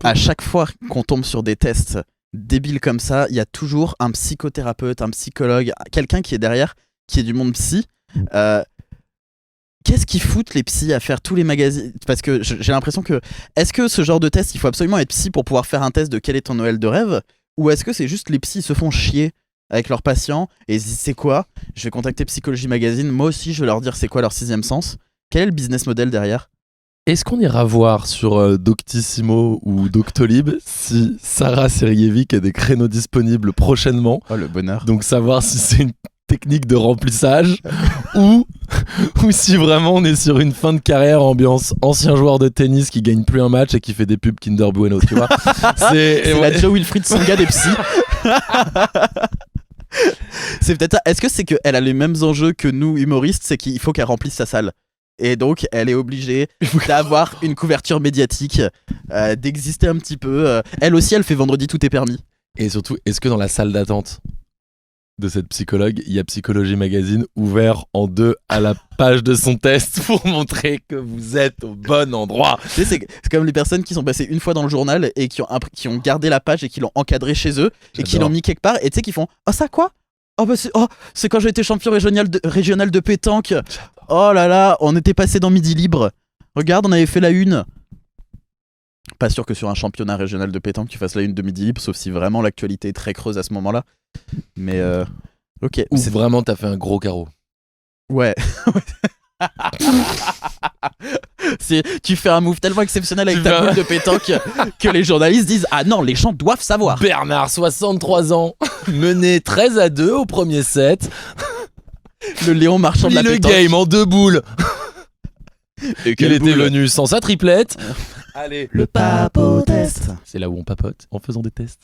à chaque fois qu'on tombe sur des tests débiles comme ça, il y a toujours un psychothérapeute, un psychologue, quelqu'un qui est derrière, qui est du monde psy. Qu'est-ce qu'ils foutent les psys à faire tous les magazines? Parce que j'ai l'impression que... Est-ce que ce genre de test, il faut absolument être psy pour pouvoir faire un test de quel est ton Noël de rêve? Ou est-ce que c'est juste les psys se font chier avec leurs patients et ils se disent c'est quoi? Je vais contacter Psychologie Magazine, moi aussi je vais leur dire c'est quoi leur sixième sens. Quel est le business model derrière? Est-ce qu'on ira voir sur Doctissimo ou Doctolib si Sarah Seriévic a des créneaux disponibles prochainement? Oh le bonheur. Donc savoir si c'est une technique de remplissage ou si vraiment on est sur une fin de carrière ambiance ancien joueur de tennis qui gagne plus un match et qui fait des pubs Kinder Bueno, tu vois. C'est la Joe Wilfried Songa des psys. C'est peut-être ça. Est-ce que c'est qu'elle a les mêmes enjeux que nous humoristes, c'est qu'il faut qu'elle remplisse sa salle? Et donc, elle est obligée d'avoir une couverture médiatique, d'exister un petit peu. Elle aussi, elle fait vendredi tout est permis. Et surtout, est-ce que dans la salle d'attente de cette psychologue, il y a Psychologie Magazine ouvert en deux à la page de son test pour montrer que vous êtes au bon endroit? Tu sais, c'est comme les personnes qui sont passées une fois dans le journal et qui ont gardé la page et qui l'ont encadré chez eux et qui l'ont mis quelque part et tu sais qui font oh ça quoi? Oh bah c'est quand j'ai été champion régional de pétanque. Oh là là, on était passé dans Midi Libre. Regarde, on avait fait la une. Pas sûr que sur un championnat régional de pétanque tu fasses la une de Midi Libre, sauf si vraiment l'actualité est très creuse à ce moment-là. Mais ok. Ou vraiment t'as fait un gros carreau. Ouais. Tu fais un move tellement exceptionnel avec ta boule de pétanque que les journalistes disent ah non, les gens doivent savoir. Bernard, 63 ans, mené 13-2 au premier set. Le Léon marchand de la le pétanque. game en 2 boules. Et qu'il était venu sans sa triplette. Allez, le papotest. C'est là où on papote en faisant des tests.